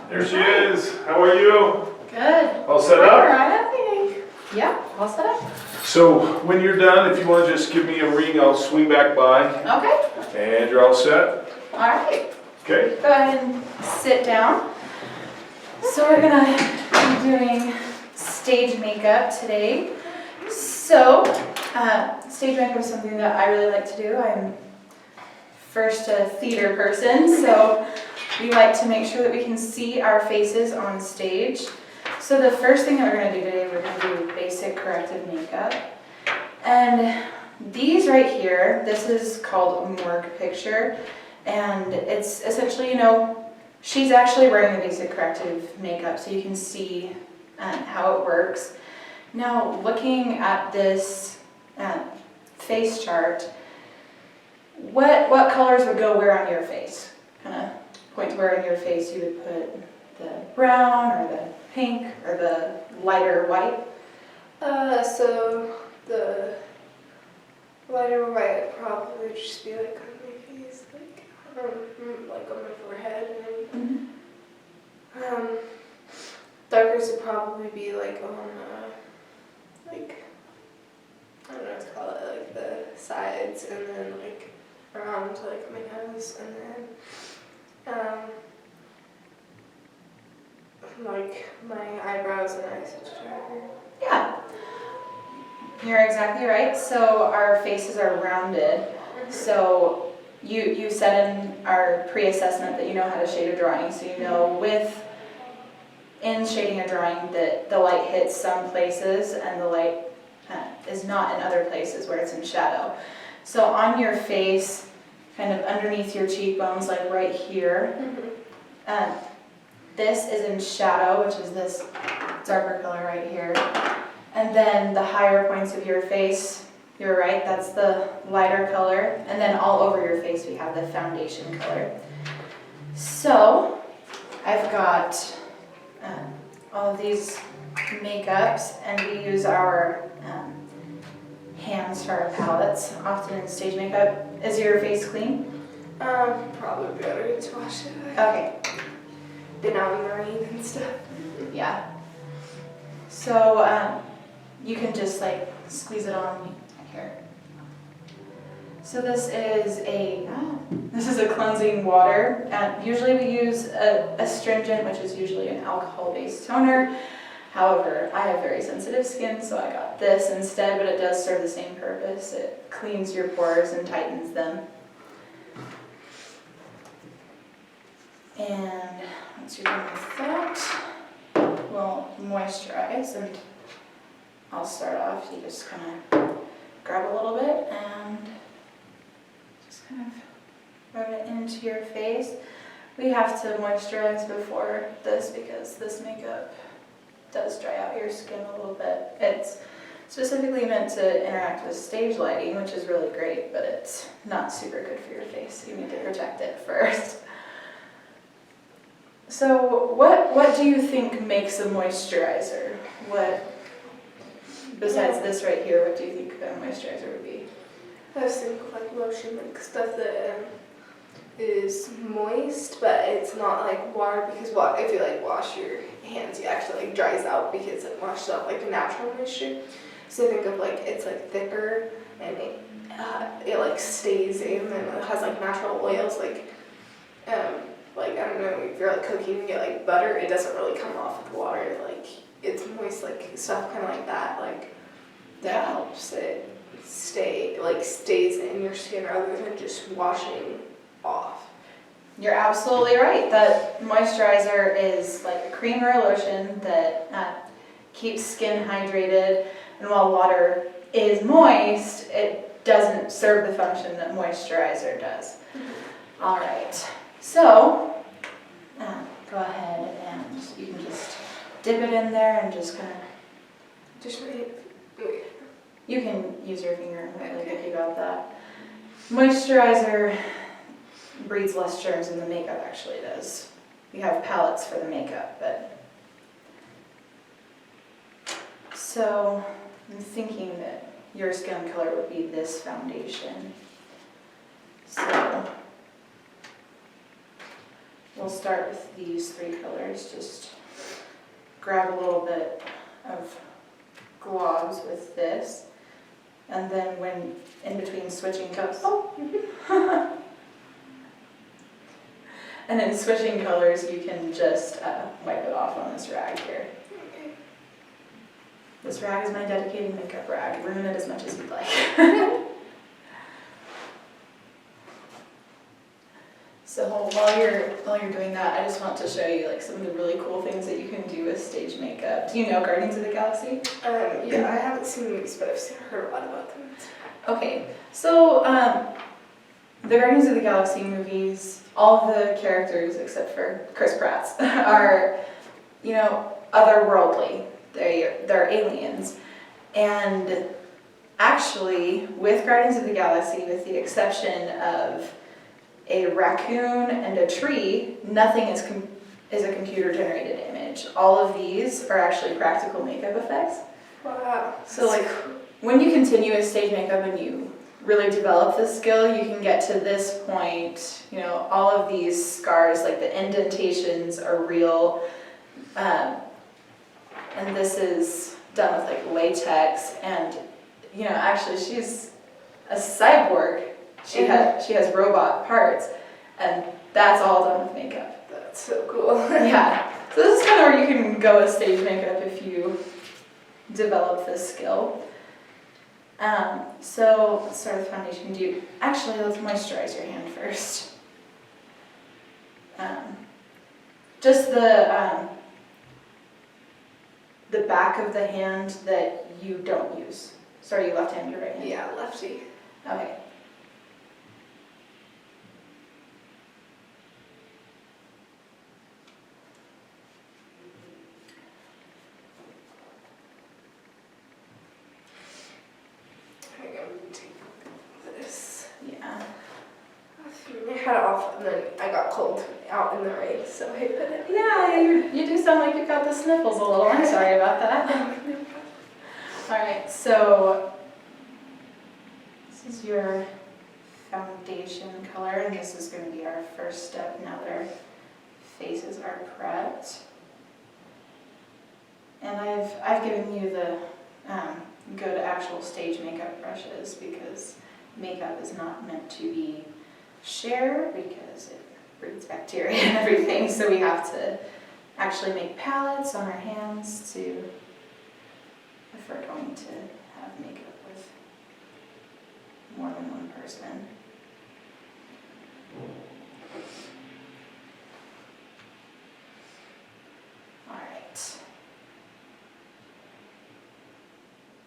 There she is. How are you? Good. All set up? Mariah, yeah, all set up. So when you're done, if you want to just give me a ring, I'll swing back by. Okay. And you're all set? All right. Okay. Go ahead and sit down. So we're gonna be doing stage makeup today. So stage makeup is something that I really like to do. I'm first a theater person, so we like to make sure that we can see our faces on stage. So the first thing that we're going to do today, we're going to do basic corrective makeup. And these right here, this is called a morgue picture. And it's essentially, she's actually wearing the basic corrective makeup so you can see how it works. Now, looking at this face chart, what colors would go where on your face? Kind of point to where on your face you would put the brown or the pink or the lighter white. So the lighter white would probably just be like on my face, like on my forehead, and darkers would probably be like on like I don't know what to call it, like the sides, and then like around like my nose, and then like my eyebrows and eyes would darker. Yeah, you're exactly right. So our faces are rounded. So you said in our pre-assessment that you know how to shade a drawing. So you know in shading a drawing that the light hits some places and the light is not in other places where it's in shadow. So on your face, kind of underneath your cheekbones, like right here, this is in shadow, which is this darker color right here. And then the higher points of your face, you're right, that's the lighter color. And then all over your face, we have the foundation color. So I've got all of these makeups, and we use our hands for our palettes, often in stage makeup. Is your face clean? Probably better to wash it. Okay. Been out in the rain and stuff. Yeah. So you can just like squeeze it on here. So this is a cleansing water. Usually we use a astringent, which is usually an alcohol-based toner. However, I have very sensitive skin, so I got this instead, but it does serve the same purpose. It cleans your pores and tightens them. And once you're done with that, we'll moisturize, and I'll start off. You just kind of grab a little bit and just kind of rub it into your face. We have to moisturize before this because this makeup does dry out your skin a little bit. It's specifically meant to interact with stage lighting, which is really great, but it's not super good for your face. You need to protect it first. So what do you think makes a moisturizer? Besides this right here, what do you think a moisturizer would be? I was thinking like lotion, like stuff that is moist, but it's not like water, because if you like wash your hands, it actually like dries out because it washes out like the natural moisture. So think of like it's like thicker and it like stays in, and it has like natural oils like I don't know, if you're like cooking and get like butter, it doesn't really come off with water. Like it's moist, like stuff kind of like that. Like that helps it stays in your skin rather than just washing off. You're absolutely right. That moisturizer is like a cream or a lotion that keeps skin hydrated, and while water is moist, it doesn't serve the function that moisturizer does. Mm-hmm. All right. So go ahead and you can just dip it in there and just kind of Just wait. You can use your finger. I'm really picky about that. Moisturizer breeds less germs than the makeup actually does. We have palettes for the makeup, but so I'm thinking that your skin color would be this foundation. So we'll start with these 3 colors. Just grab a little bit of globs with this, and then when in between switching colors, and then switching colors, you can just wipe it off on this rag here. Okay. This rag is my dedicated makeup rag. Ruin it as much as you'd like. So while you're doing that, I just want to show you like some of the really cool things that you can do with stage makeup. Do you know Guardians of the Galaxy? Yeah, I haven't seen the movies, but I've heard a lot about them. Okay, so the Guardians of the Galaxy movies, all of the characters except for Chris Pratt's are, you know, otherworldly. They're aliens, and actually, with Guardians of the Galaxy, with the exception of a raccoon and a tree, nothing is a computer-generated image. All of these are actually practical makeup effects. Wow. So like, when you continue with stage makeup and you really develop the skill, you can get to this point, you know, all of these scars, like the indentations are real. And this is done with like latex, and you know, actually she's a cyborg. She has robot parts, and that's all done with makeup. That's so cool. Yeah. So this is kind of where you can go with stage makeup if you develop this skill. So let's start with foundation. Actually, let's moisturize your hand first. Just the back of the hand that you don't use. Sorry, you left hand, your right hand? Yeah, lefty. Okay. I'm gonna take this. Yeah. I had it off, and then I got cold out in the rain, so I put it. Yeah, you do sound like you've got the sniffles a little. I'm sorry about that. All right, so this is your foundation color, and this is going to be our first step now that our faces are prepped. And I've given you the good actual stage makeup brushes because makeup is not meant to be shared because it breeds bacteria and everything, so we have to actually make palettes on our hands to, if we're going to have makeup with more than one person. Alright.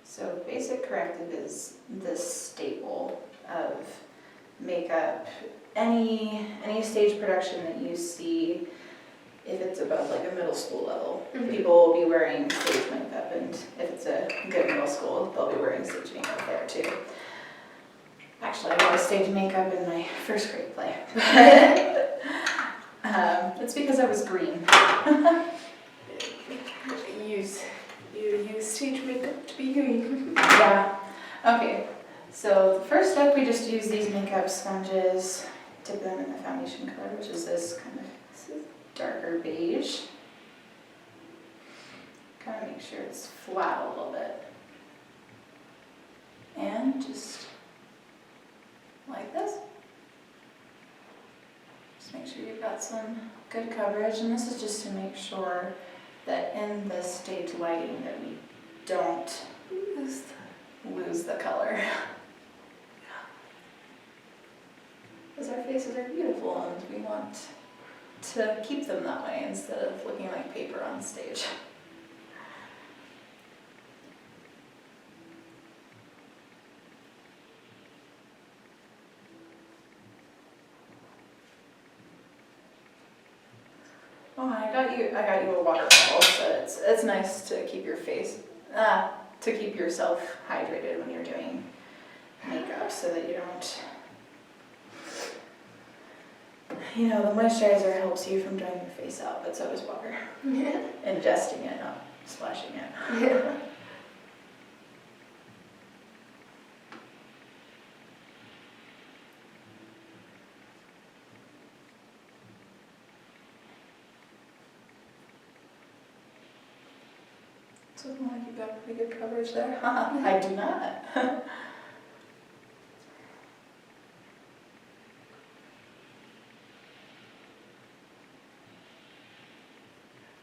So basic corrective is this staple of makeup. Any stage production that you see, if it's above like a middle school level, people will be wearing stage makeup, and if it's a good middle school, they'll be wearing stage makeup there too. Actually, I wore stage makeup in my first grade play. It's because I was green. You use stage makeup to be green. Yeah. Okay. So the first step, we just use these makeup sponges, dip them in the foundation color, which is this kind of darker beige. Kind of make sure it's flat a little bit. And just like this. Just make sure you've got some good coverage, and this is just to make sure that in the stage lighting that we don't lose the color. Because our faces are beautiful and we want to keep them that way instead of looking like paper on stage. Oh, I got you a water bottle, so it's nice to keep your face, to keep yourself hydrated when you're doing makeup, so that you don't, you know, the moisturizer helps you from drying your face out, but so does water. Ingesting it, not splashing it. It's looking like you've got pretty good coverage there. I do not.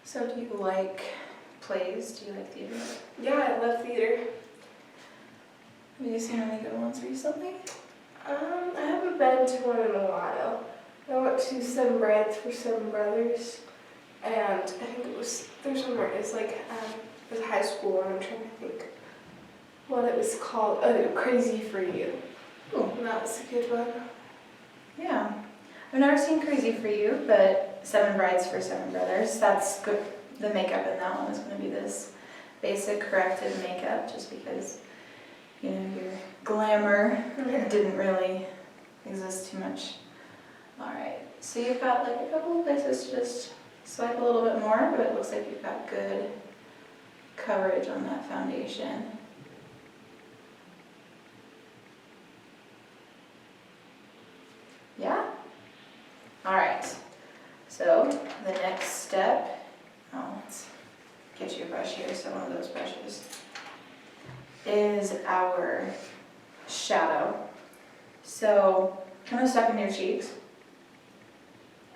So do you like plays? Do you like theater? Yeah, I love theater. Have you seen any good ones recently? I haven't been to one in a while. I went to Seven Brides for Seven Brothers, and I think there's one where it's like, it was high school, and I'm trying to think what it was called. Oh, Crazy for You. Ooh. And that was a good one. Yeah. I've never seen Crazy for You, but Seven Brides for Seven Brothers, that's good. The makeup in that one is going to be this basic corrected makeup just because, you know, your glamour didn't really exist too much. Alright, so you've got like a couple of places to just swipe a little bit more, but it looks like you've got good coverage on that foundation. Yeah? Alright, so the next step, let's get you a brush here, so one of those brushes, is our shadow. So, kind of stuck in your cheeks.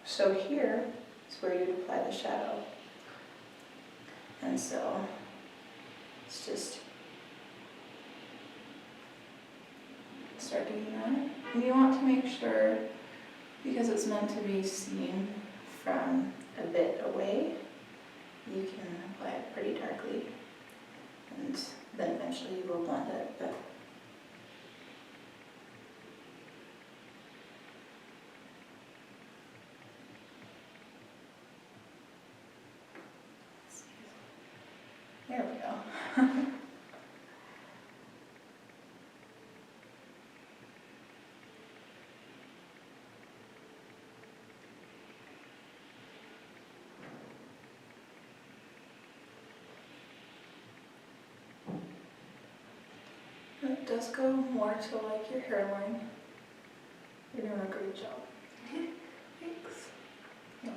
So here is where you'd apply the shadow. And so, let's just start doing that. And you want to make sure, because it's meant to be seen from a bit away, you can apply it pretty darkly. And then eventually you will blend it. But there we go. It does go more to like your hairline. You're doing a great job. Thanks. Yeah.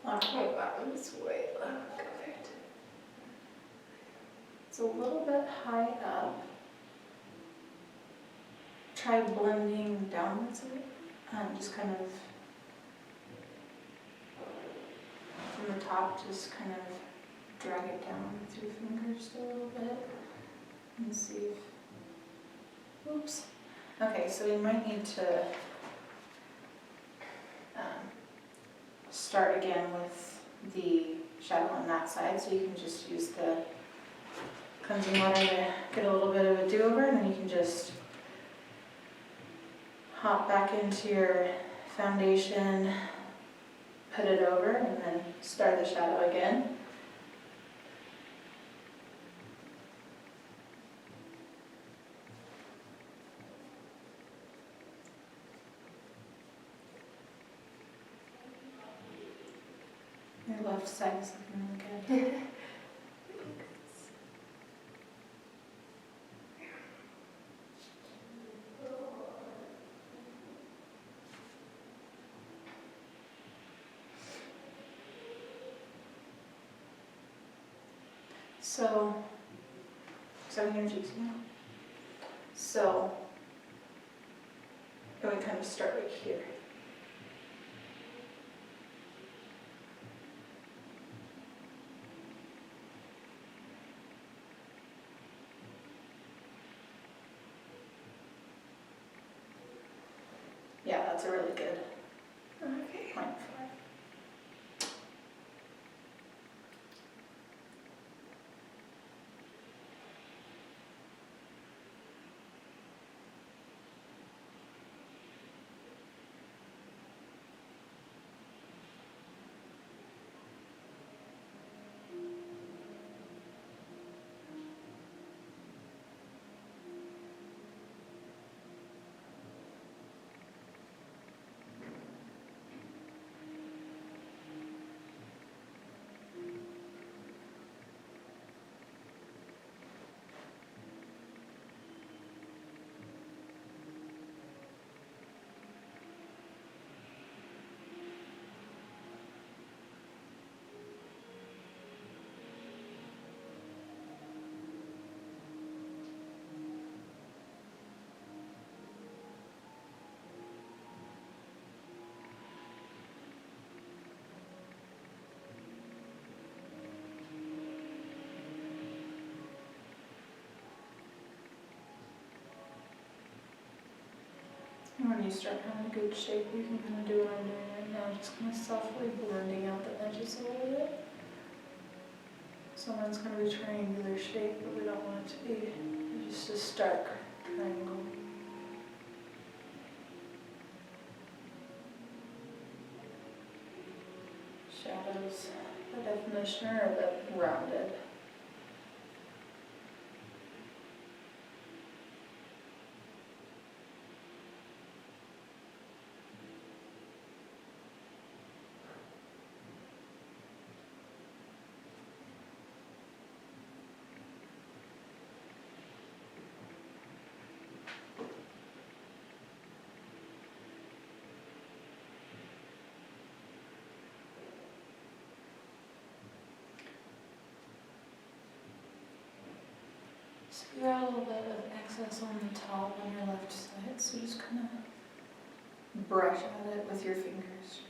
Oh wow, it's way low compared to. It's a little bit high up. Try blending downwards a bit. Just kind of from the top, just kind of drag it down with your fingers a little bit and see if, oops. Okay, so we might need to start again with the shadow on that side, so you can just use the cleansing water to get a little bit of a do-over, and then you can just hop back into your foundation, put it over, and then start the shadow again. Your left side is looking really good. So I'm going to choose now. So it would kind of start right here. Yeah, that's a really good point for it. And when you start having a good shape, you can kind of do what I'm doing right now, just kind of softly blending out the edges a little bit. So mine's kind of a triangular shape, but we don't want it to be just a stark triangle. Shadows, by definition, are a bit rounded. So you got a little bit of excess on the top on your left side, so just kind of brush at it with your fingers.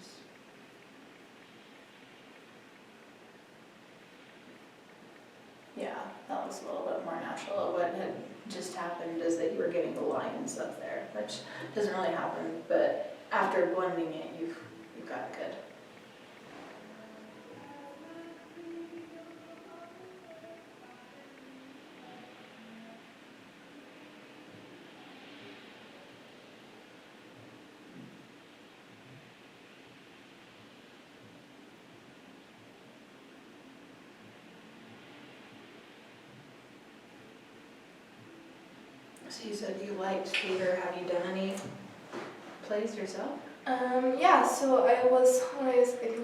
Yeah, that was a little bit more natural. What had just happened is that you were getting the lines up there, which doesn't really happen, but after blending it, you've got it good. So you said you liked theater. Have you done any plays yourself? Yeah, so I think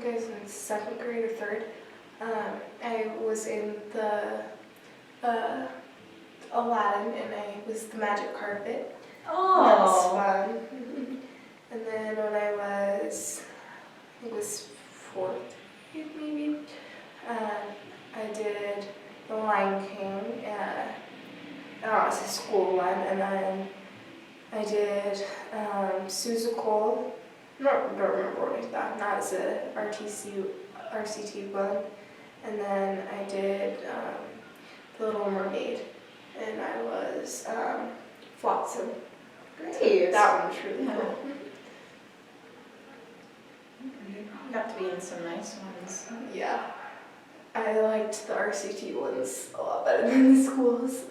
I was in 2nd grade or 3rd. I was in the Aladdin, and I was the magic carpet. That was fun. And then when I think it was 4th grade maybe, I did The Lion King. It's a school one, and then I did Seussical. Don't remember what I did that. That was a RCT one, and then I did The Little Mermaid, and I was Flotsam. Great. That one was really cool. You got to be in some nice ones. Yeah, I liked the RCT ones a lot better than the schools.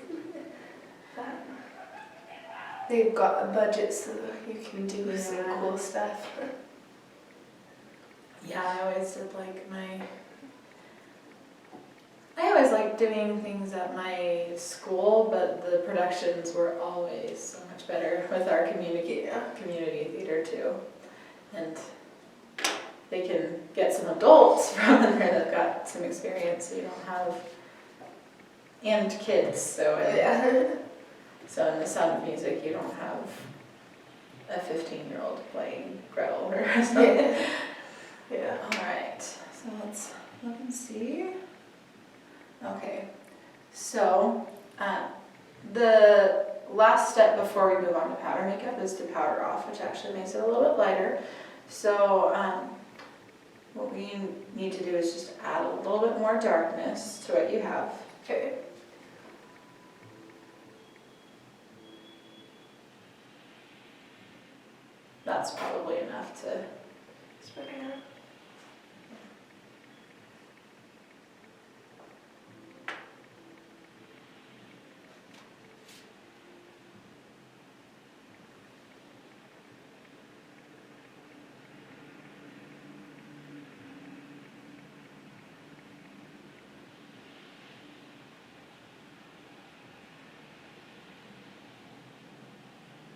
They've got a budget so you can do some cool stuff. Yeah, I always liked doing things at my school, but the productions were always so much better with our community theater too. And they can get some adults from in there that've got some experience, so you don't have, and kids, so Yeah. So in The Sound of Music, you don't have a 15-year-old playing Gretel or something. Yeah. All right, so let's look and see. Okay, so the last step before we move on to powder makeup is to powder off, which actually makes it a little bit lighter. So what we need to do is just add a little bit more darkness to what you have. Okay. That's probably enough to Spread it out.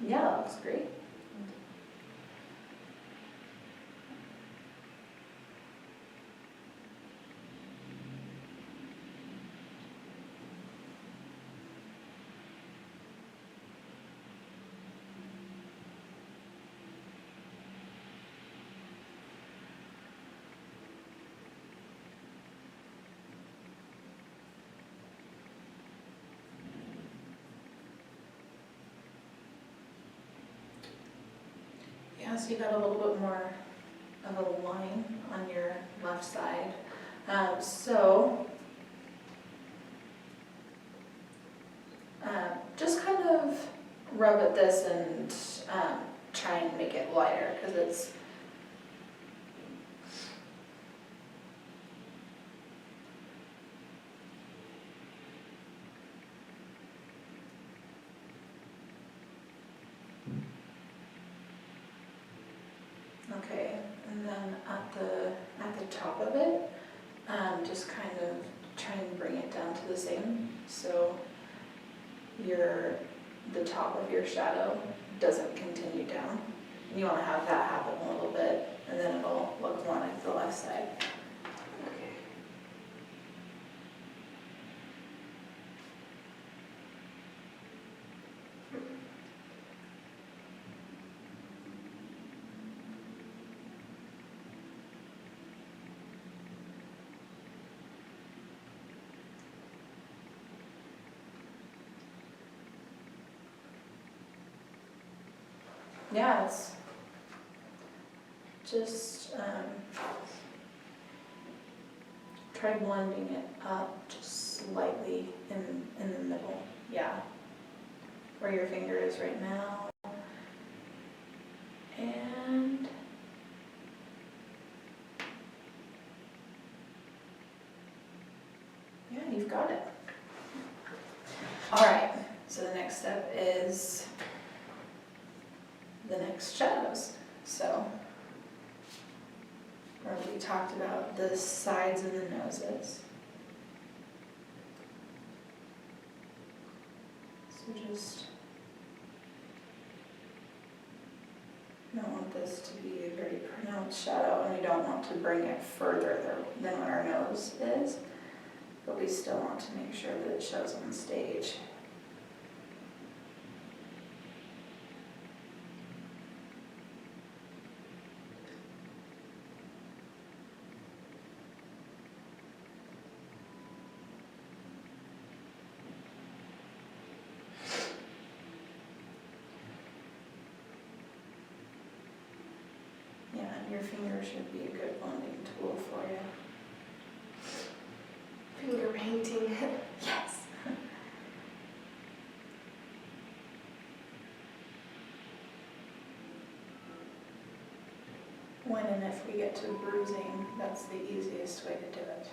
Yeah, that looks great. Yeah, so you got a little bit more of a line on your left side. Just kind of rub at this and try and make it lighter because it's okay, and then at the top of it, just kind of try and bring it down to the same, so the top of your shadow doesn't continue down. You want to have that happen a little bit, and then it'll look more like the left side. Okay. Yeah, it's just try blending it up just slightly in the middle. Yeah, where your finger is right now. And yeah, you've got it. All right, so the next step is the next shadows. So remember we talked about the sides of the noses. So just, we don't want this to be a very pronounced shadow, and we don't want to bring it further than what our nose is, but we still want to make sure that it shows on stage. Yeah, your finger should be a good blending tool for you. Finger painting. Yes. When and if we get to bruising, that's the easiest way to do it.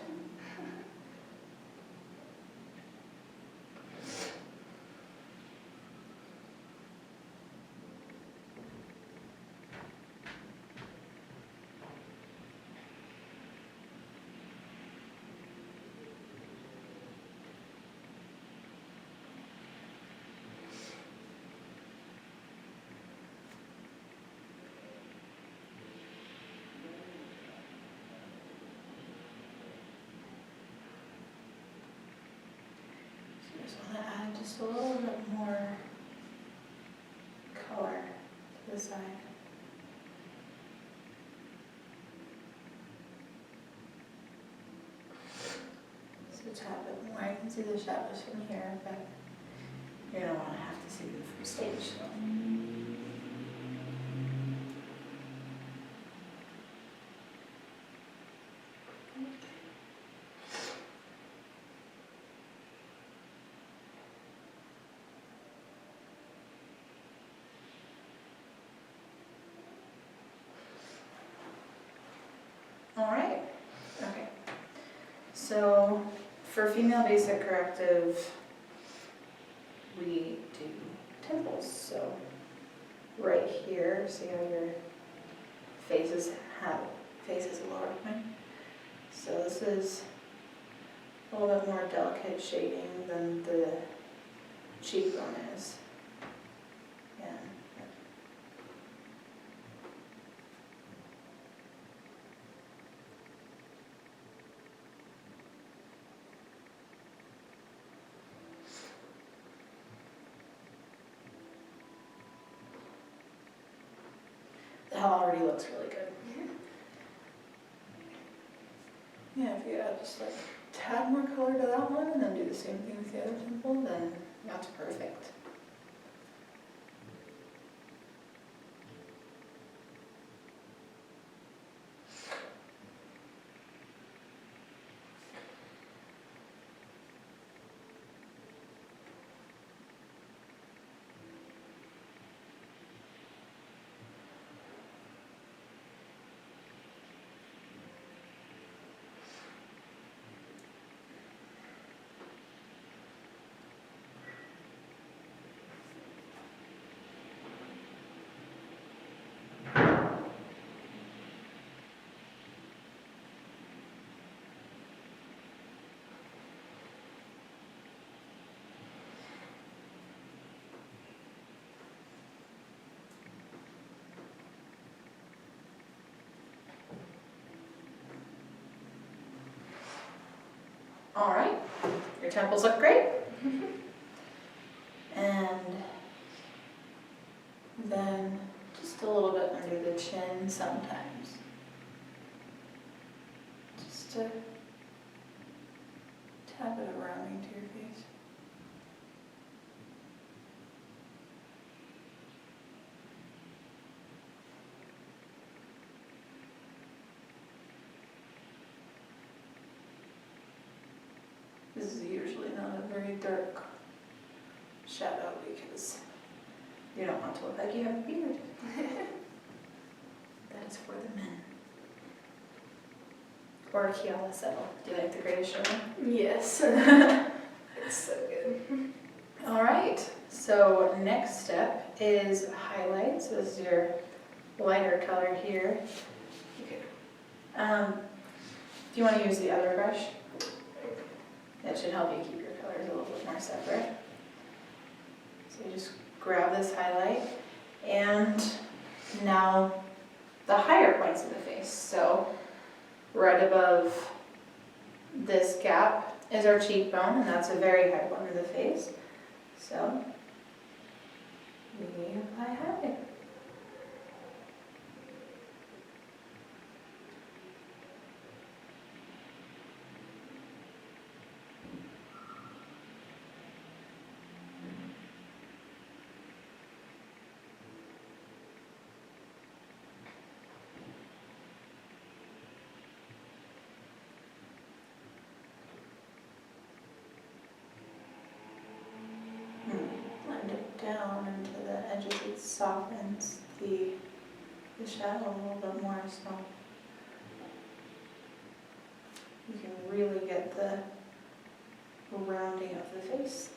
Just want to add just a little bit more color to the side. So to have it more, I can see the shadows from here, but you're going to want to have to see them from stage. So. All right, okay. So for female basic corrective, we do temples. So right here, see how your face is a lower point. So this is a little bit more delicate shading than the cheekbone is. Yeah. That already looks really good. Yeah, if you add just like a tad more color to that one and then do the same thing with the other temple, then that's perfect. All right, your temples look great. And then just a little bit under the chin sometimes. Just to tap it around into your face. This is usually not a very dark shadow because you don't want to look like you have a beard. That is for the men. Or Kiala Settle. Do you like The Greatest Showman? Yes. It's so good. All right, so next step is highlights. So this is your lighter color here. Okay. Do you want to use the other brush? That should help you keep your colors a little bit more separate. So you just grab this highlight, and now the higher points of the face. So right above this gap is our cheekbone, and that's a very high point of the face. So we apply highlight. Blend it down into the edges. It softens the shadow a little bit more, so you can really get the rounding of the face.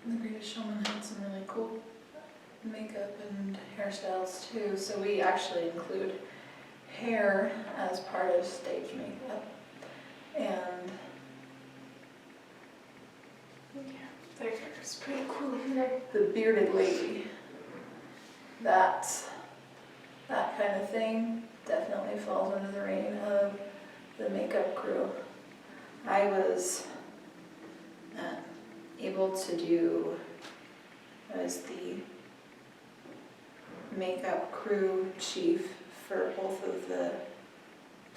The Greatest Showman had some really cool makeup and hairstyles too, so we actually include hair as part of stage makeup. And Their hair's pretty cool. the bearded lady, that kind of thing definitely falls under the reign of the makeup crew. I was able to do as the makeup crew chief for both of the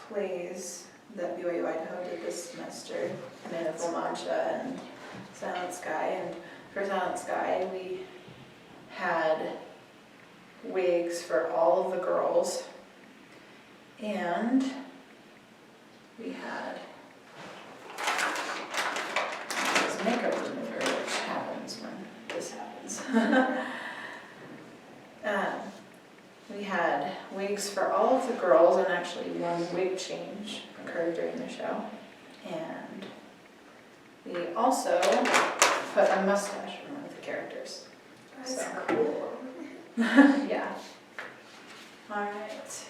plays that BYU Idaho did this semester, Man of La Mancha and Silent Sky. And for Silent Sky, we had wigs for all of the girls, and we had this makeup remover, which happens when this happens. We had wigs for all of the girls, and actually one wig change occurred during the show. And we also put a mustache for one of the characters. That's So. cool. Yeah. All right.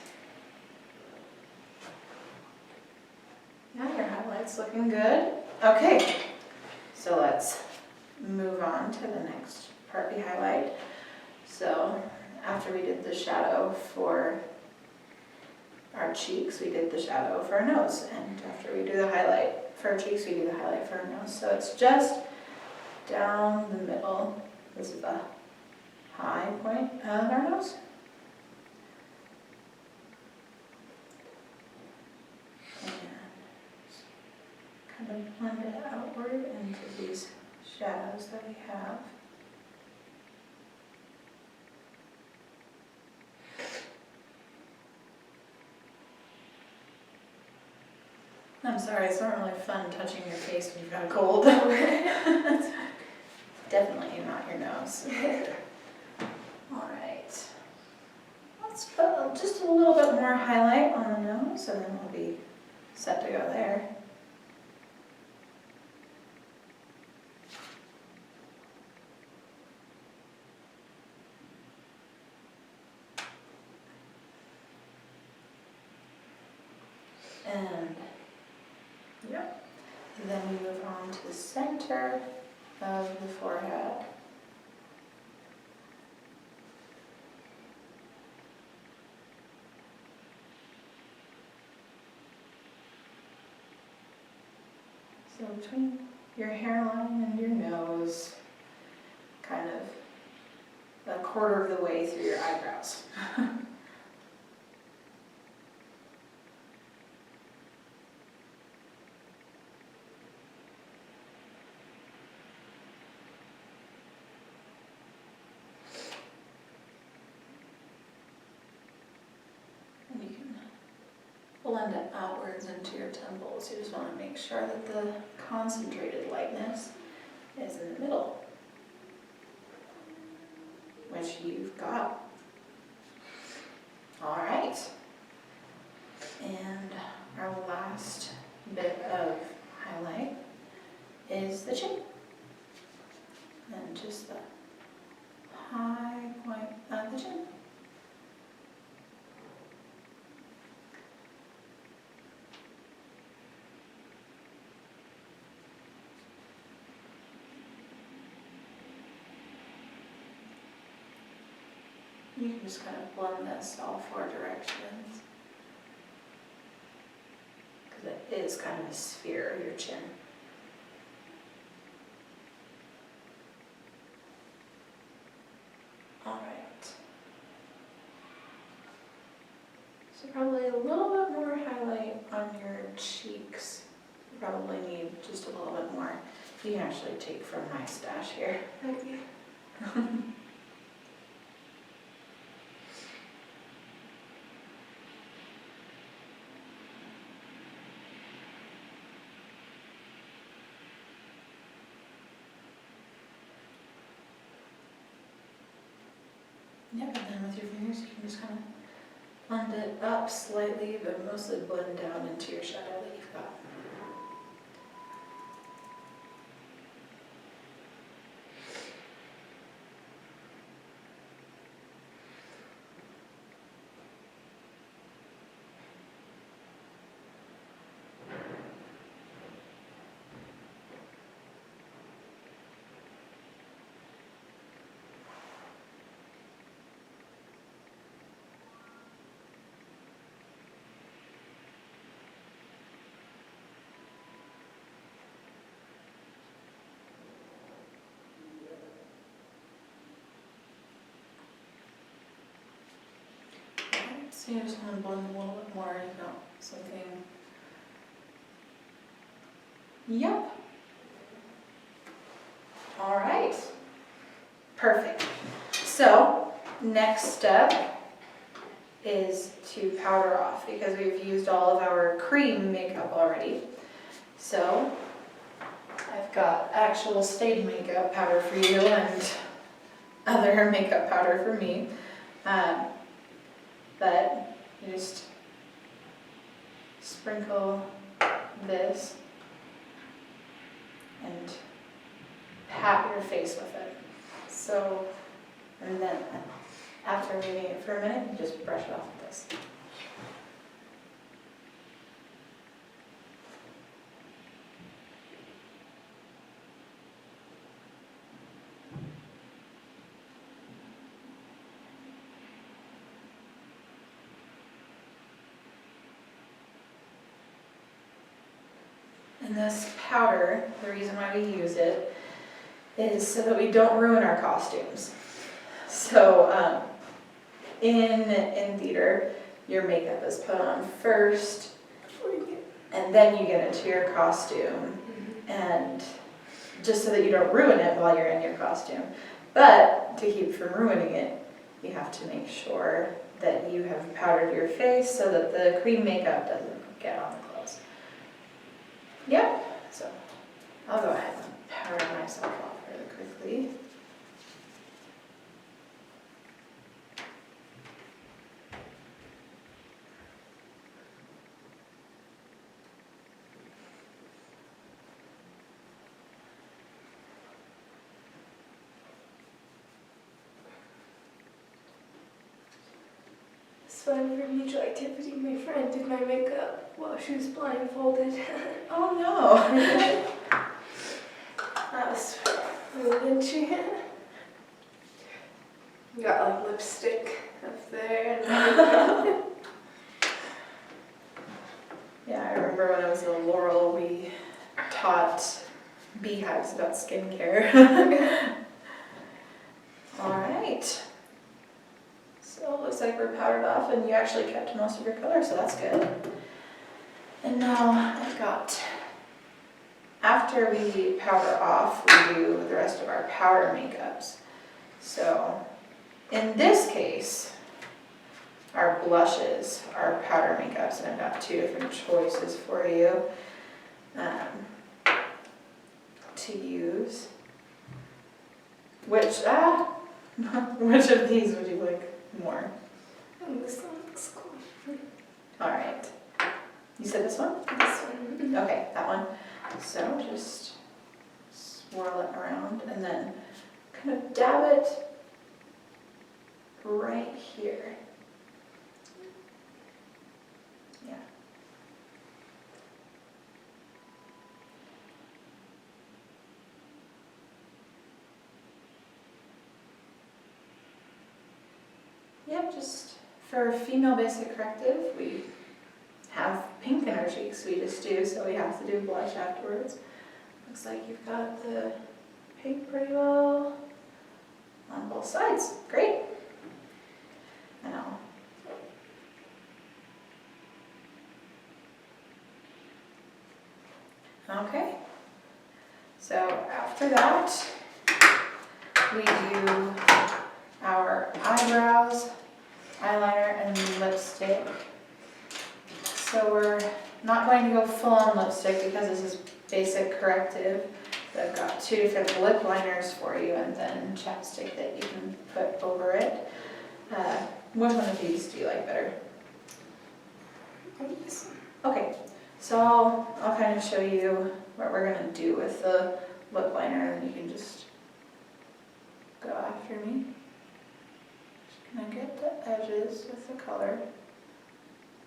Yeah, your highlight's looking good. Okay, so let's move on to the next part we highlight. So after we did the shadow for our cheeks, we did the shadow for our nose. And after we do the highlight for our cheeks, we do the highlight for our nose. So it's just down the middle. This is the high point of our nose. And kind of blend it outward into these shadows that we have. I'm sorry, it's not really fun touching your face when you've got a cold. Definitely not your nose. All right. Let's put just a little bit more highlight on the nose, and then we'll be set to go there. And, yep. And then we move on to the center of the forehead. So between your hairline and your nose, kind of a quarter of the way through your eyebrows. And you can blend it outwards into your temples. You just want to make sure that the concentrated lightness is in the middle, which you've got. All right. And our last bit of highlight is the chin. And just the high point of the chin. You can just kind of blend this all four directions, because it is kind of a sphere, your chin. All right. So probably a little bit more highlight on your cheeks. You probably need just a little bit more. You can actually take from my stash here. Okay. Yep, and then with your fingers you can just kind of blend it up slightly, but mostly blend down into your shadow that you've got. So you just want to blend a little bit more, you know, something. Yep. All right. Perfect. So next step is to powder off, because we've used all of our cream makeup already. So I've got actual stage makeup powder for you and other makeup powder for me. But you just sprinkle this and pat your face with it. So, and then after leaving it for a minute, you just brush it off with this. And this powder, the reason why we use it is so that we don't ruin our costumes. So in theater, your makeup is put on first, and then you get into your costume, and just so that you don't ruin it while you're in your costume. But to keep from ruining it, you have to make sure that you have powdered your face so that the cream makeup doesn't get on the clothes. Yep. So I'll go ahead and powder myself off really quickly. So for mutual activity, my friend did my makeup while she was blindfolded. Oh no. That was really itchy. Got like lipstick up there and everything. Yeah, I remember when I was in Laurel, we taught beehives about skincare. All right. So it looks like we're powdered off and you actually kept most of your color, so that's good. And now I've got, after we powder off, we do the rest of our powder makeups. So in this case, our blushes are powder makeups, and I've got 2 different choices for you to use. Which which of these would you like more? And this one looks cool. All right. You said this one? This one. Okay, that one. So just swirl it around and then kind of dab it right here. Yeah. Yep, just for female basic corrective, we have pink in our cheeks. We just do, so we have to do blush afterwards. Looks like you've got the pink pretty well on both sides. Great. Now, okay. So after that, we do our eyebrows, eyeliner, and lipstick. So we're not going to go full on lipstick because this is basic corrective. But I've got 2 different lip liners for you and then chapstick that you can put over it. Which one of these do you like better? These. Okay, so I'll kind of show you what we're going to do with the lip liner and then you can just go after me. Just going to get the edges with the color.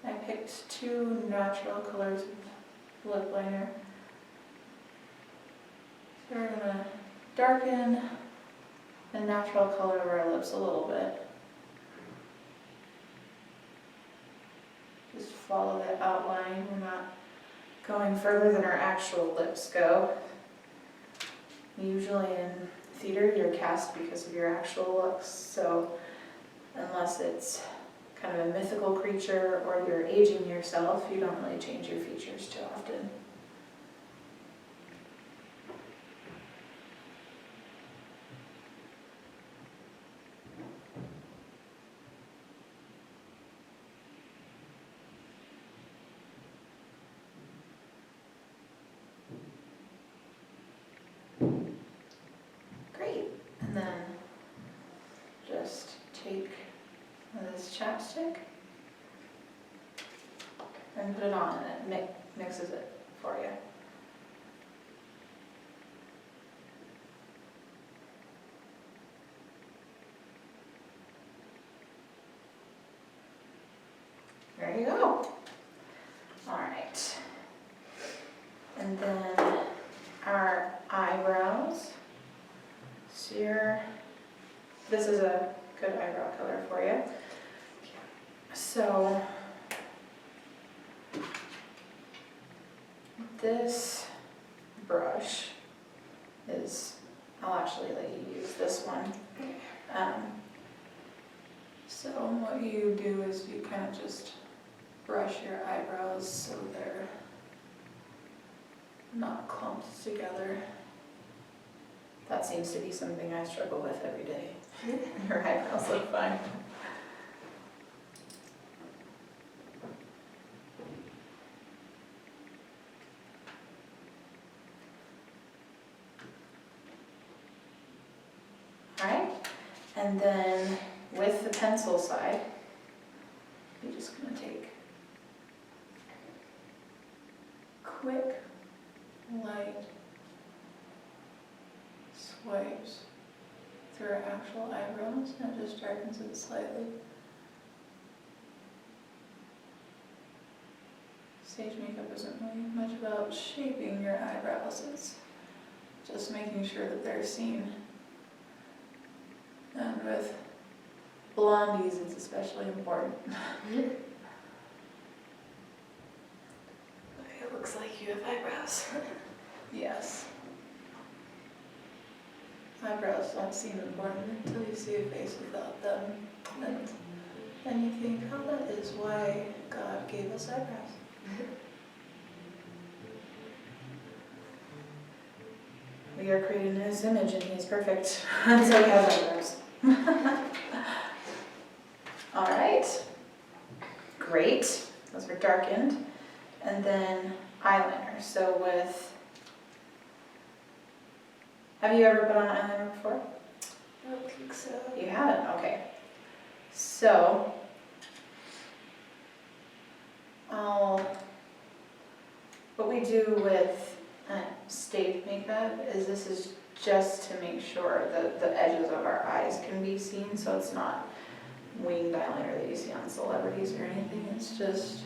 I picked 2 natural colors of lip liner. So we're going to darken the natural color of our lips a little bit. Just follow that outline. We're not going further than our actual lips go. Usually in theater you're cast because of your actual looks, so unless it's kind of a mythical creature or you're aging yourself, you don't really change your features too often. Great, and then just take this chapstick and put it on and it mixes it for you. There you go. All right. And then our eyebrows. So this is a good eyebrow color for you. So this brush is, I'll actually let you use this one. So what you do is you kind of just brush your eyebrows so they're not clumped together. That seems to be something I struggle with every day. Your eyebrows look fine. And then with the pencil side, you're just gonna take quick, light swipes through our actual eyebrows, and it just darkens it slightly. Stage makeup isn't really much about shaping your eyebrows, it's just making sure that they're seen. And with blondies, it's especially important. It looks like you have eyebrows. Yes. Eyebrows don't seem important until you see a face without them. And then you think, oh, that is why God gave us eyebrows. We are created in His image and He is perfect. And so we have eyebrows. All right. Great. Those were darkened. And then eyeliner. So with... Have you ever put on eyeliner before? I don't think so. You haven't? Okay. So, what we do with stage makeup is this is just to make sure that the edges of our eyes can be seen, so it's not winged eyeliner that you see on celebrities or anything. It's just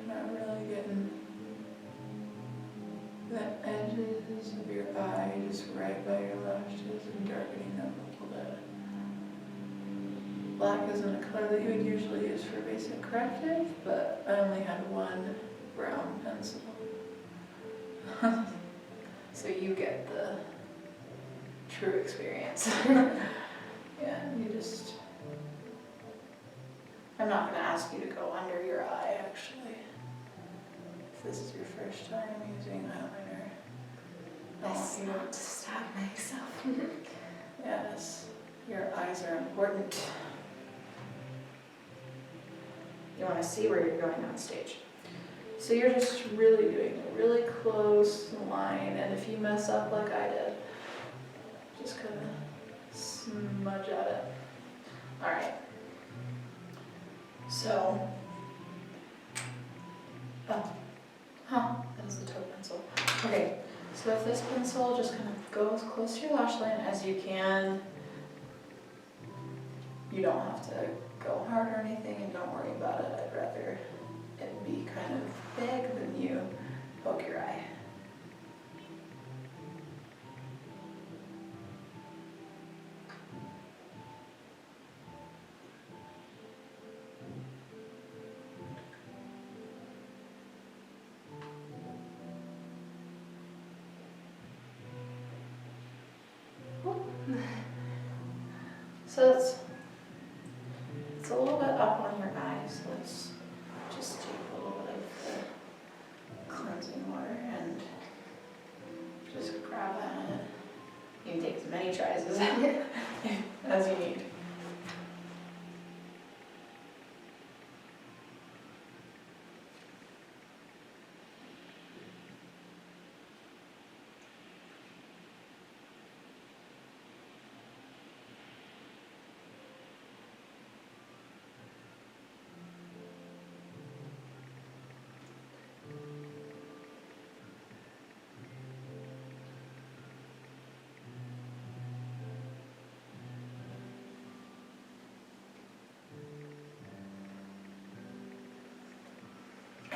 not really getting the edges of your eye just right by your lashes and darkening them a little bit. Black isn't a color that you would usually use for basic corrective, but I only had one brown pencil. So you get the true experience. Yeah, you just... I'm not going to ask you to go under your eye, actually. If this is your first time using eyeliner, I want you Not to stab myself. Yes, your eyes are important. You want to see where you're going on stage. So you're just really doing a really close line, and if you mess up like I did, just kind of smudge at it. All right. So, that was the toe pencil. Okay, so with this pencil, just kind of go as close to your lash line as you can. You don't have to go hard or anything, and don't worry about it. I'd rather it be kind of big than you poke your eye. So it's a little bit up on your eyes. Let's just take a little bit of the cleansing water and just grab at it. You can take as many tries as you need.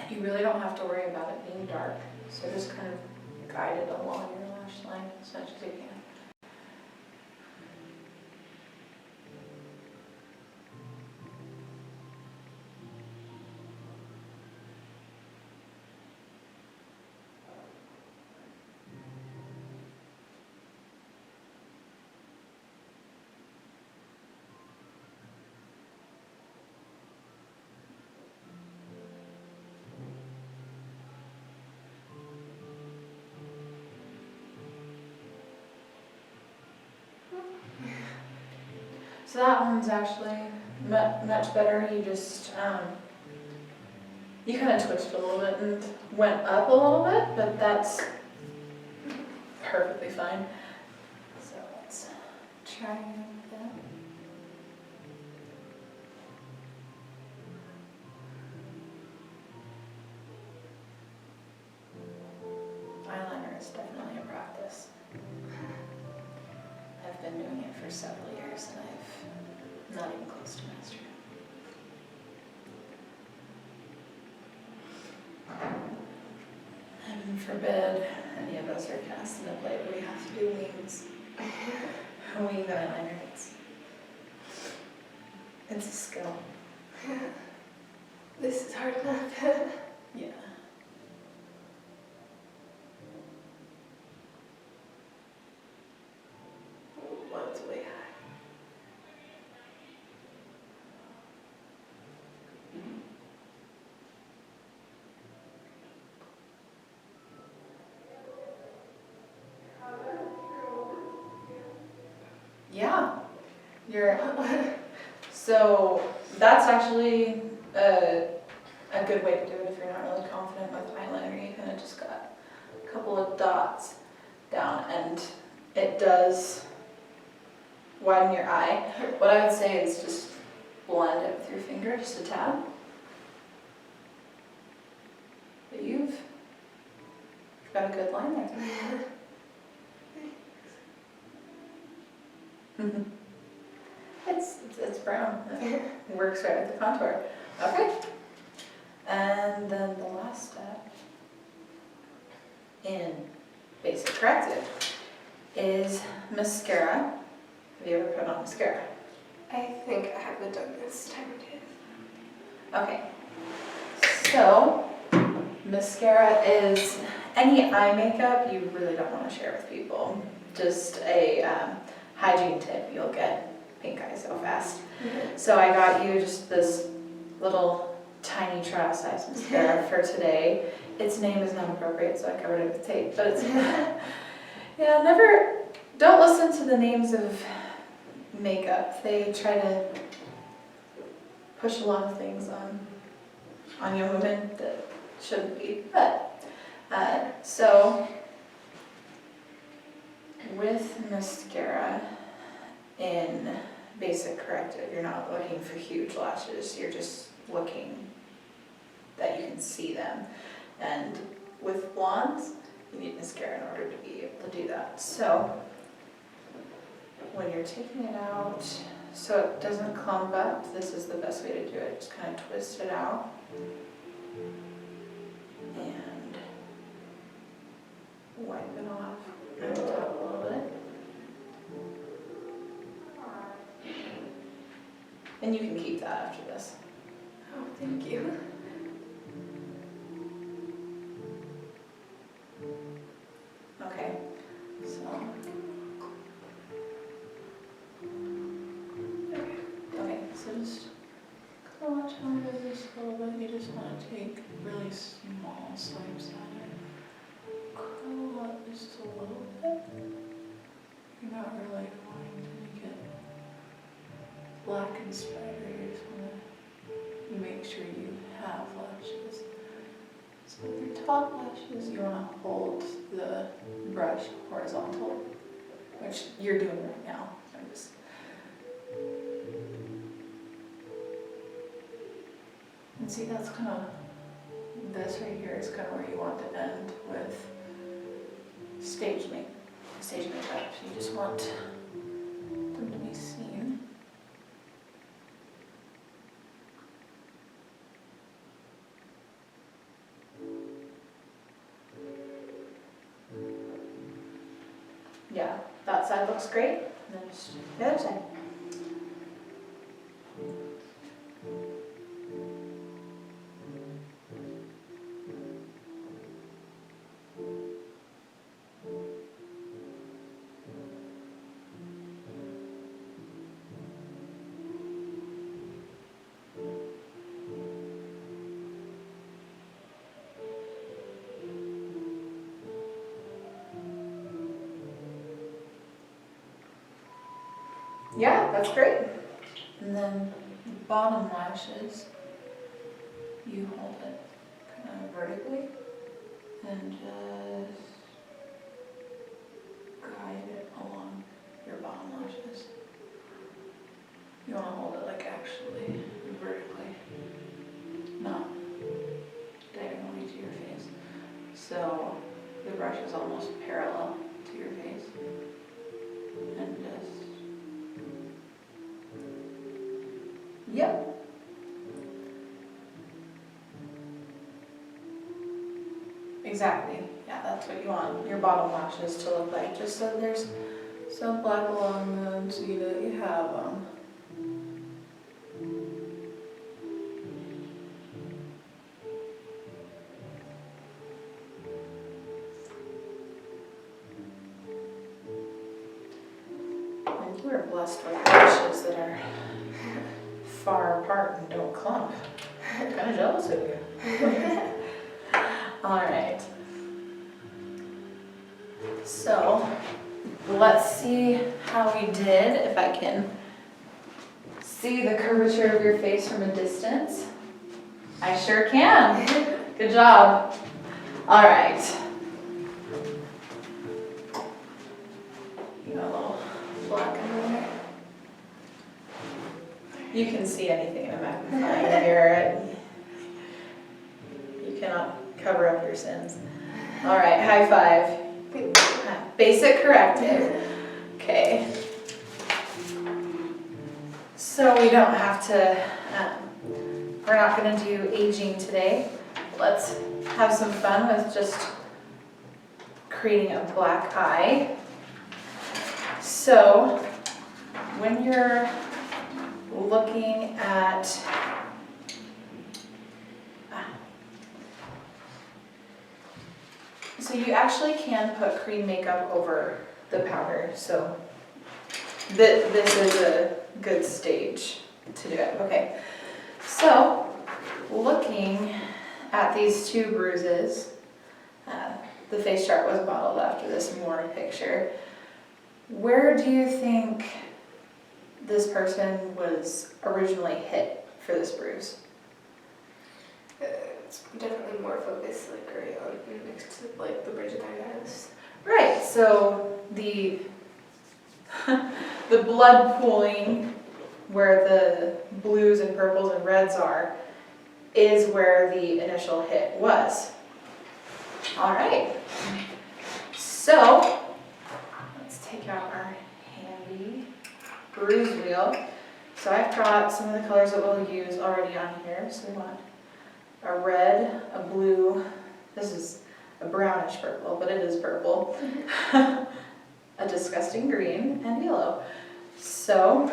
You really don't have to worry about it being dark, so just kind of guide it along your lash line as much as you can. So that one's actually much better. You just, you kind of twitched a little bit and went up a little bit, but that's perfectly fine. trying that. Eyeliner is definitely a practice. I've been doing it for several years and I've not even close to mastery. Heaven forbid any of us are cast in a play where we have to do wings. Wing eyeliner, it's a skill. This is hard enough. Yeah. One's way high. Yeah. You're. So that's actually a good way to do it if you're not really confident with eyeliner. You kind of just got a couple of dots down and it does widen your eye. What I would say is just blend it with your finger, just a tad. But you've got a good line there. It's brown. It works right with the contour. Okay. And then the last step in basic corrective is mascara. Have you ever put on mascara? I think I haven't done this time of day. Okay. So mascara is any eye makeup you really don't want to share with people. Just a hygiene tip. You'll get pink eye so fast. So I got you just this little tiny trial size mascara for today. Its name is not appropriate, so I covered it with tape. But it's don't listen to the names of makeup. They try to push a lot of things on young women that shouldn't be. But so with mascara in basic corrective, you're not looking for huge lashes, you're just looking that you can see them. And with blondes, you need mascara in order to be able to do that. So when you're taking it out, so it doesn't clump up, this is the best way to do it. Just kind of twist it out. And wipe it off on the top a little bit. And you can keep that after this. Oh, thank you. Okay, so. Okay, so just watch how it is just a little bit. You just want to take really small swipes at it. Curl up just a little bit. You're not really wanting to make it black and spidery. You just want to make sure you have lashes. So with your top lashes, you want to hold the brush horizontal, which you're doing right now. I'm just. And see, that's kind of, this right here is kind of where you want to end with stage makeup. You just want them to be seen. Yeah, that side looks great. And then just the other side. Yeah, that's great. And then the bottom lashes, you hold it kind of vertically and just guide it along your bottom lashes. You want to hold it like actually vertically, not diagonally to your face. So the brush is almost parallel to your face. And just, yep. Exactly. Yeah, that's what you want your bottom lashes to look like. Just so there's some black along them so you know that you have them. And you are blessed with lashes that are far apart and don't clump. I'm kind of jealous of you. All right. So let's see how we did. If I can see the curvature of your face from a distance. I sure can. Good job. All right. You got a little black under there. You can see anything in a magnifying mirror. You cannot cover up your sins. All right, high five. Basic corrective. Okay. So we don't have to, we're not going to do aging today. Let's have some fun with just creating a black eye. So when you're looking at so you actually can put cream makeup over the powder, so this is a good stage to do it. Okay, so looking at these two bruises, the face chart was modeled after this Moore picture. Where do you think this person was originally hit for this bruise? It's definitely more focused, like right on next to like the bridge of my nose. Right, so the the blood pooling where the blues and purples and reds are is where the initial hit was. All right, so let's take out our handy bruise wheel. So I've got some of the colors that we'll use already on here. So we want a red, a blue, this is a brownish purple, but it is purple, a disgusting green, and yellow. So,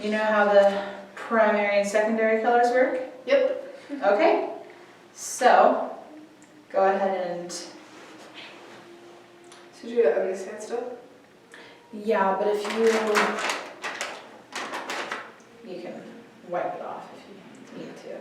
you know how the primary and secondary colors work? Yep. Okay, so go ahead and... So do that on this hand still? Yeah, but if you can wipe it off if you need to.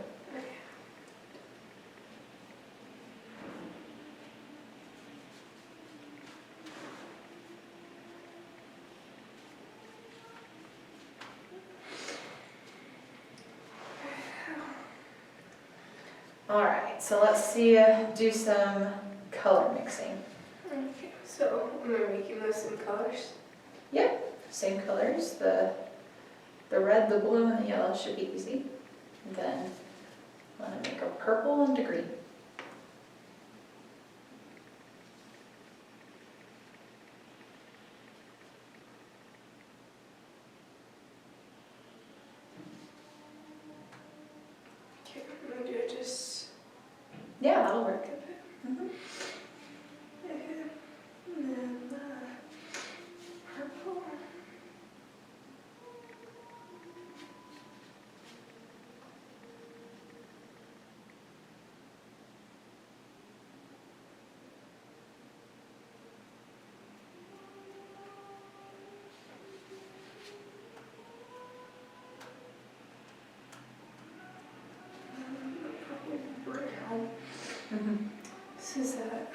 All right, so let's see, do some color mixing. Okay, so am I making those in colors? Yep, same colors. The red, the blue, and the yellow should be easy. And then I'm gonna make a purple and a green. Okay, I'm gonna do it just Yeah, that'll work. Mhm. Okay, and then purple. Brown. This is that.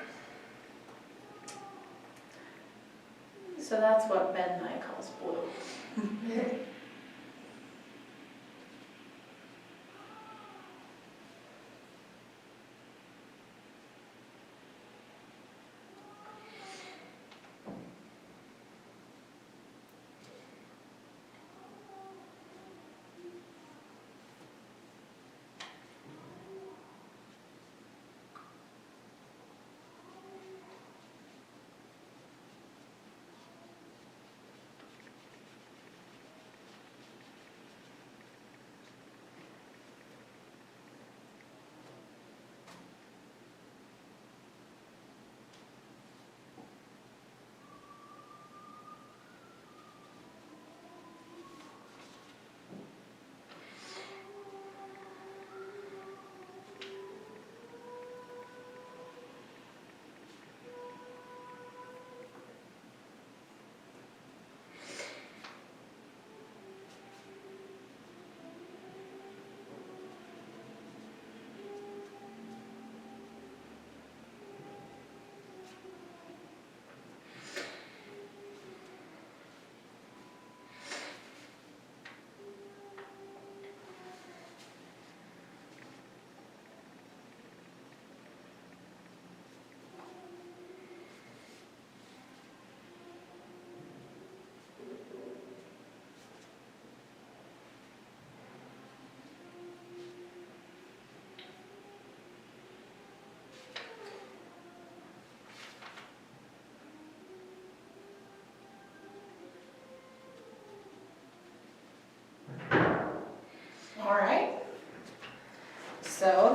So that's what Ben Nye calls blue.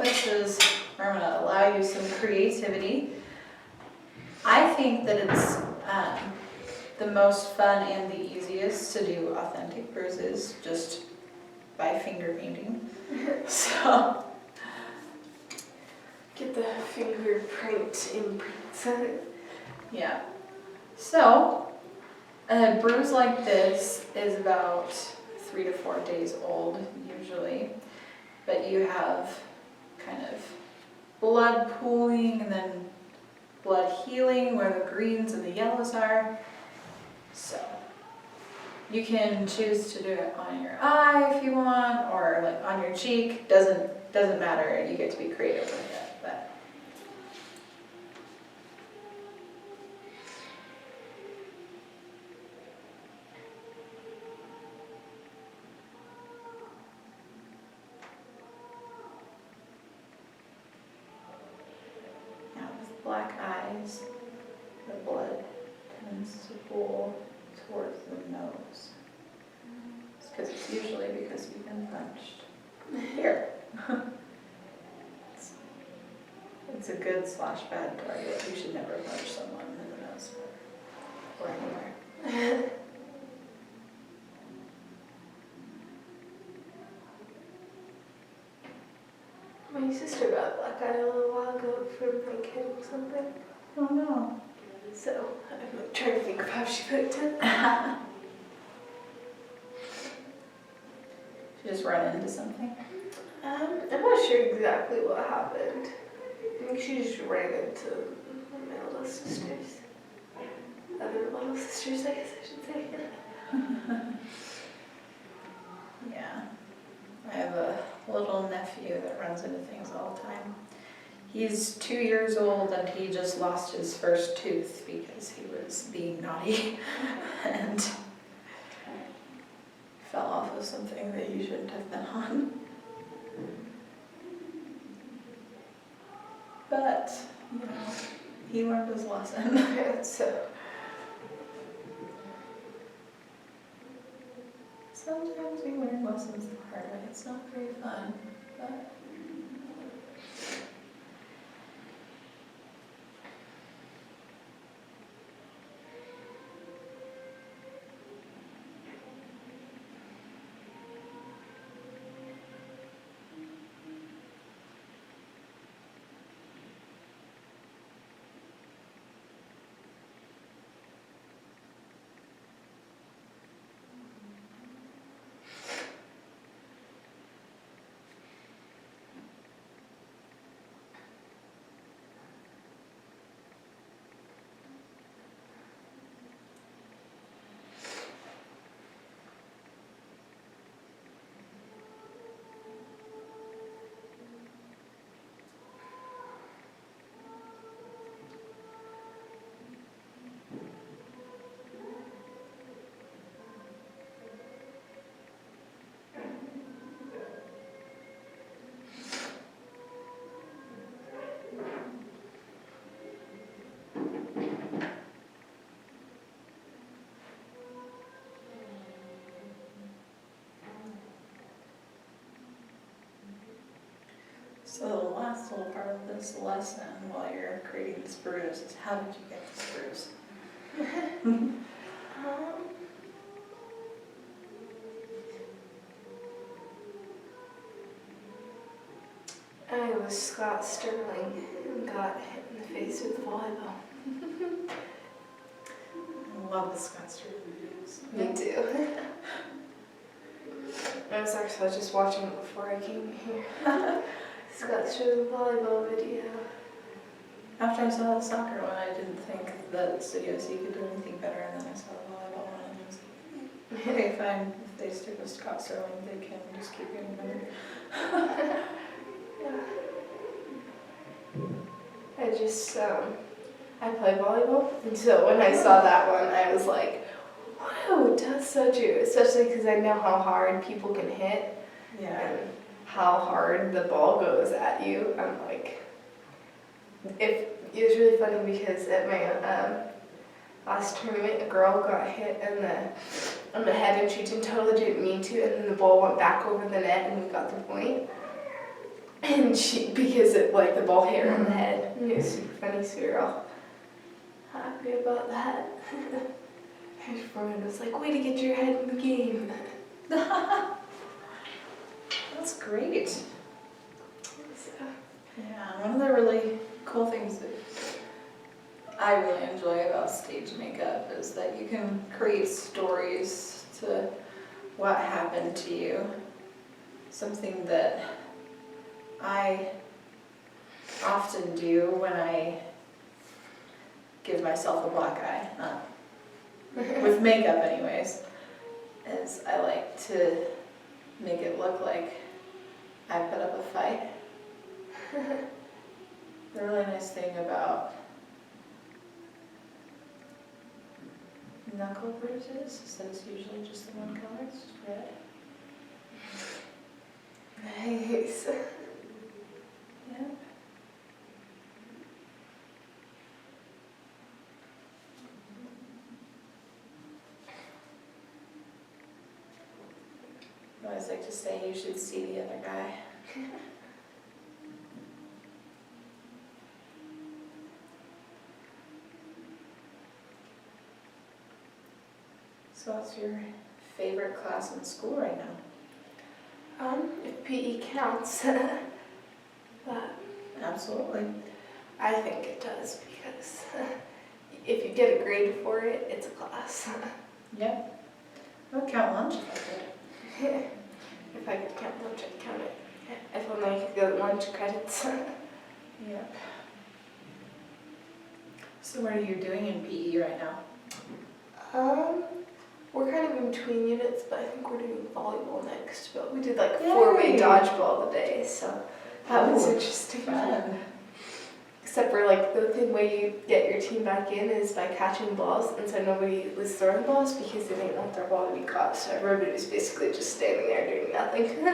this is where I'm gonna allow you some creativity. I think that it's the most fun and the easiest to do authentic bruises just by finger painting. So, Get the fingerprint imprints. yeah. So, a bruise like this is about 3 to 4 days old usually, but you have kind of blood pooling and then blood healing where the greens and the yellows are. So you can choose to do it on your eye if you want, or like on your cheek. Doesn't matter. You get to be creative with it. But now with black eyes, the blood tends to pool towards the nose. It's because it's usually because you've been punched here. It's a good / bad target. You should never punch someone in the nose or anywhere. My sister got a black eye a little while ago from like hitting something. Oh no. So I'm like, trying to think of how she picked it. She just run into something. I'm not sure exactly what happened. I think she just ran into my little sisters. Other little sisters, I guess I should say. Yeah. I have a little nephew that runs into things all the time. He's 2 years old and he just lost his first tooth because he was being naughty and fell off of something that he shouldn't have been on. But, you know, he learned his lesson. So sometimes we learn lessons the hard way. It's not very fun, but so the last little part of this lesson while you're creating this bruise is how did you get this bruise? I was Scott Sterling and got hit in the face with a volleyball. I love the Scott Sterling videos. Me too. I was actually just watching it before I came here. Scott Sterling volleyball video. After I saw the soccer one, I didn't think that Studio C could do anything better, and then I saw the volleyball one, and I was like, okay, fine. If they stick with Scott Sterling, they can just keep getting better. I just, I play volleyball, and so when I saw that one, I was like, wow, that's so true, especially because I know how hard people can hit Yeah. and how hard the ball goes at you. I'm like, it was really funny because at my last tournament, a girl got hit on the head and she totally didn't mean to, and then the ball went back over the net and we got the point. And because it like the ball hair on the head, and it was super funny, so we were all happy about that. Her friend was like, way to get your head in the game. That's great. So, Yeah, one of the really cool things that I really enjoy about stage makeup is that you can create stories to what happened to you. Something that I often do when I give myself a black eye, not with makeup anyways, is I like to make it look like I put up a fight. The really nice thing about knuckle bruises is that it's usually just the one color, it's just red. nice. Yeah. I always like to say you should see the other guy. So what's your favorite class in school right now? If PE counts, but Absolutely. I think it does because if you get a grade for it, it's a class. Yep. I would count lunch if I could. If I could count lunch, I'd count it. If only I could go lunch credits. Yep. So what are you doing in PE right now? We're kind of in between units, but I think we're doing volleyball next. But we did like four-way Yay. dodgeball today, so that was Ooh, interesting. Fun. Except for like the thing way you get your team back in is by catching balls, and so nobody was throwing balls because they didn't want their ball to be caught. So everybody was basically just standing there doing nothing.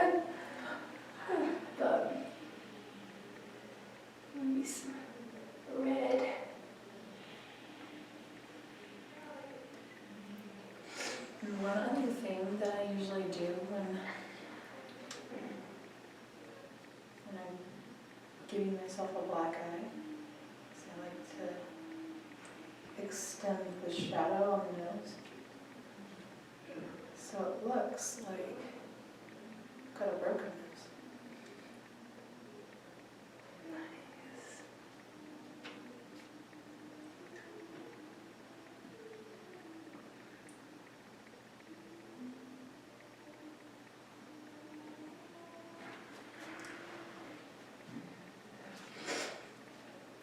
But maybe some red. And one other thing that I usually do when I'm giving myself a black eye is I like to extend the shadow on the nose so it looks like I've got a broken nose. Nice.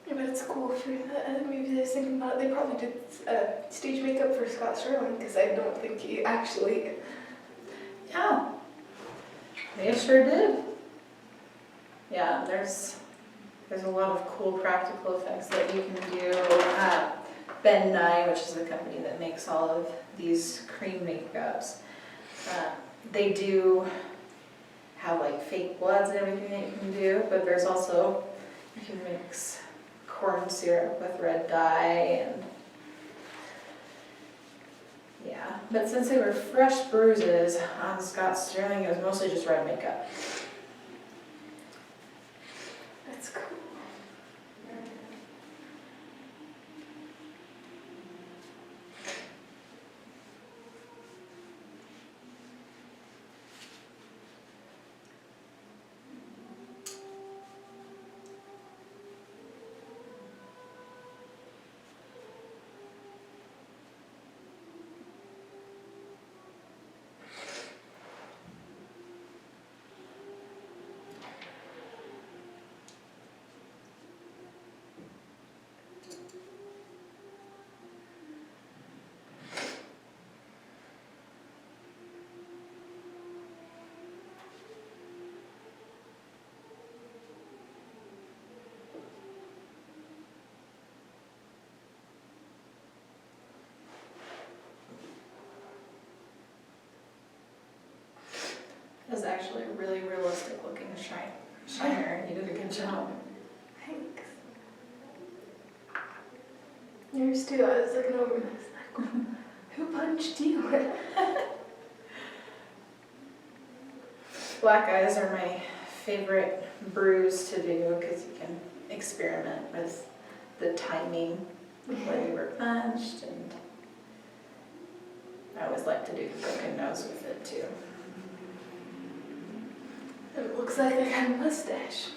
Yeah, but it's cool for the movies I was thinking about. They probably did stage makeup for Scott Sterling because I don't think he actually. Yeah, they sure did. Yeah, there's a lot of cool practical effects that you can do. Ben Nye, which is the company that makes all of these cream makeups, they do have like fake bloods and everything that you can do, but there's also, you can mix corn syrup with red dye and yeah, but since they were fresh bruises on Scott Sterling, it was mostly just red makeup. That's cool. It was actually a really realistic looking shiner. You did a good job. Thanks. Yours too. I was looking over and I was like, who punched you? Black eyes are my favorite brews to do because you can experiment with the timing when we were punched, and I always like to do the broken nose with it too. It looks like I got a mustache.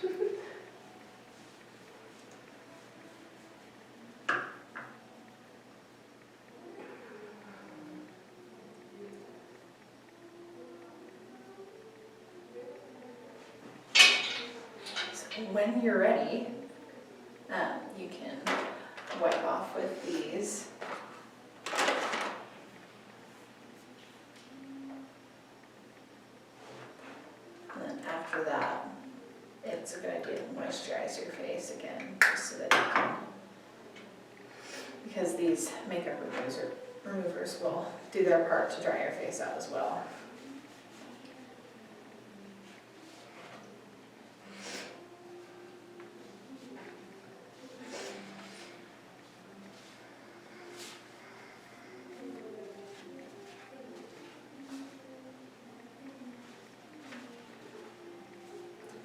So when you're ready, you can wipe off with these. And then after that, it's a good idea to moisturize your face again, just so that you can, because these makeup removers will do their part to dry your face out as well.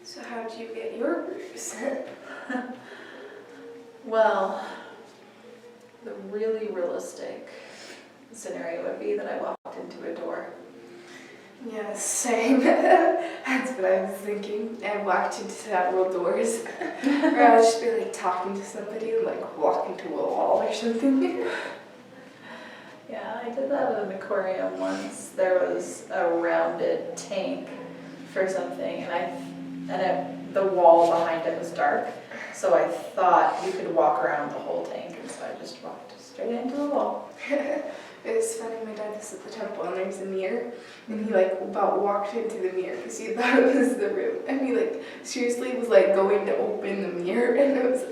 So how'd you get your bruise? Well, the really realistic scenario would be that I walked into a door. Yeah, same. That's what I was thinking. I walked into several doors. Or I would just be like talking to somebody and like walk into a wall or something. Yeah, I did that at an aquarium once. There was a rounded tank for something, and the wall behind it was dark, so I thought you could walk around the whole tank, and so I just walked straight into the wall. It was funny, my dad was at the temple and there's a mirror, and he like about walked into the mirror because he thought it was the room, and he like seriously was like going to open the mirror, and it was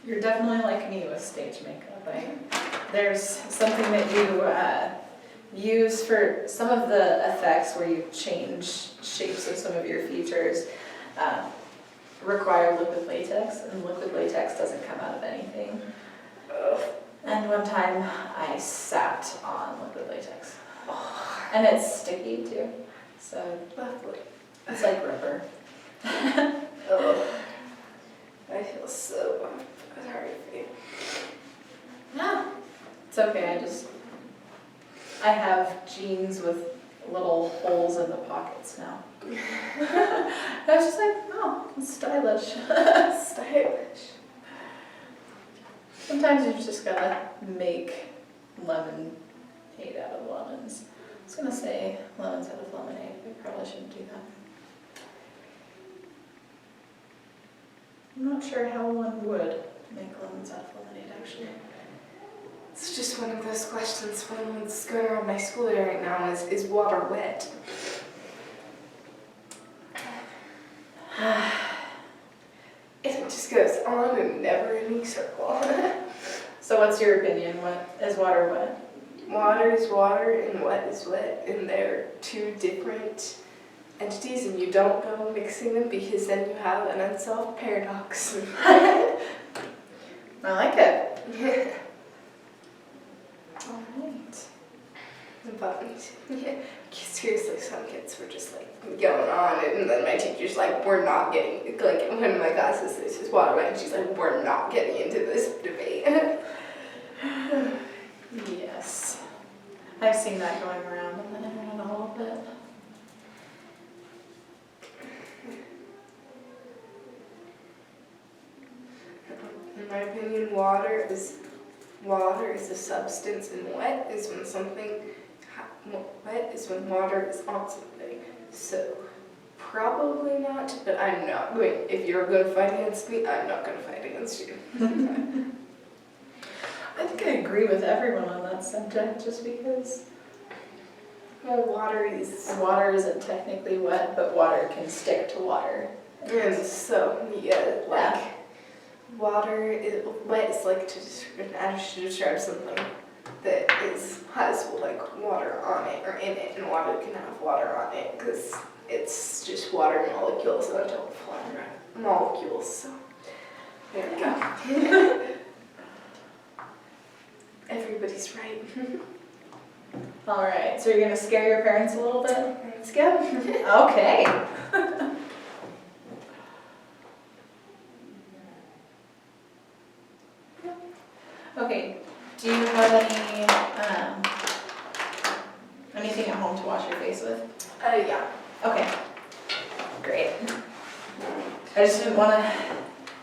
You're definitely like me with stage makeup. There's something that you use for some of the effects where you change shapes of some of your features, require liquid latex, and liquid latex doesn't come out of anything. And one time I sat on liquid latex. And it's sticky too, so lovely. it's like rubber. Oh, I feel so sorry for you. No, it's okay. I have jeans with little holes in the pockets now. I was just like, oh, it's stylish. Stylish. Sometimes you've just gotta make lemonade out of lemons. I was gonna say lemons out of lemonade, but I probably shouldn't do that. I'm not sure how one would make lemons out of lemonade, actually. It's just one of those questions when it's going around my school right now is water wet? It just goes on and never ending circle. So what's your opinion? Is water wet? Water is water and wet is wet, and they're two different entities, and you don't go mixing them because then you have an unsolved paradox. I like it. Alright. But yeah, seriously, some kids were just like going on, and then my teacher's like, we're not getting, like in one of my classes, this is water wet, and she's like, we're not getting into this debate. Yes. I've seen that going around on the internet a little bit. In my opinion, water is a substance, and wet is when water is on something. So probably not, but I'm not going. If you're going to fight against me, I'm not going to fight against you. I think I agree with everyone on that subject, just because Well, water isn't technically wet, but water can stick to water. and so yeah, like water is wet is like to describe something that has like water on it or in it, and water can have water on it because it's just water molecules on top of water molecules. So there we go. Everybody's right. All right, so you're gonna scare your parents a little bit? Let's go. Okay. Okay, do you have anything at home to wash your face with? Yeah. Okay, great. I just didn't want to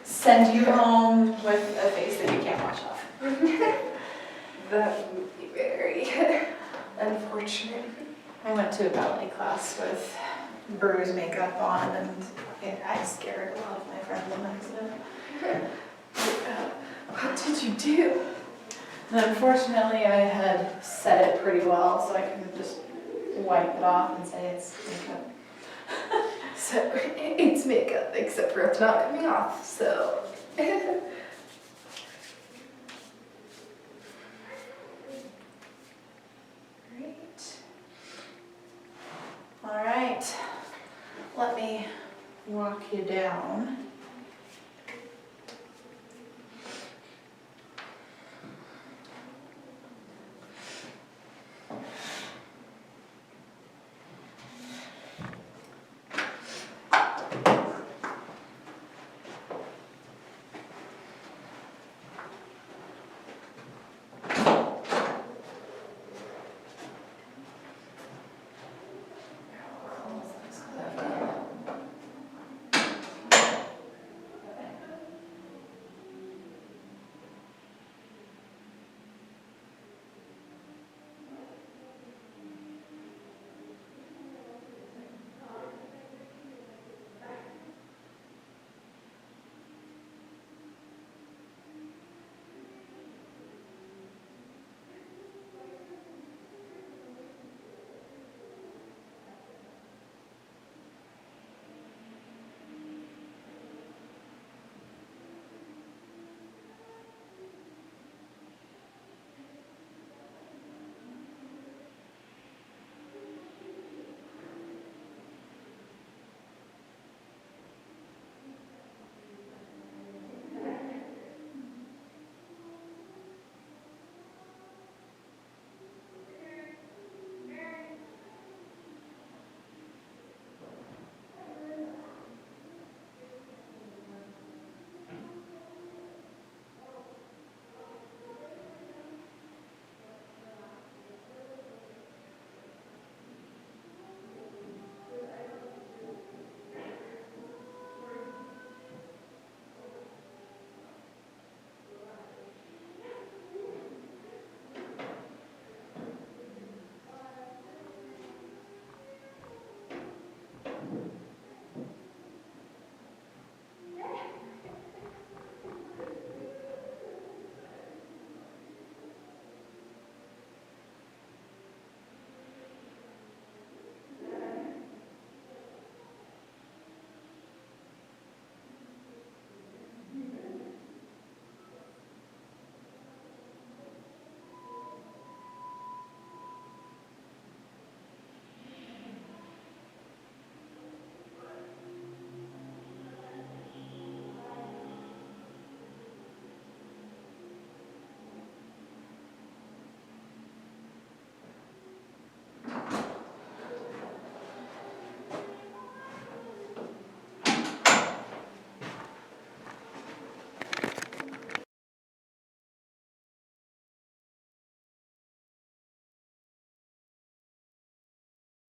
send you home with a face that you can't wash off. That would be very unfortunate. I went to a ballet class with bruise makeup on, and I scared a lot of my friends on accident. What did you do? And unfortunately, I had set it pretty well, so I could just wipe it off and say it's makeup. So it's makeup, except for it's not coming off, so. Great. All right, let me walk you down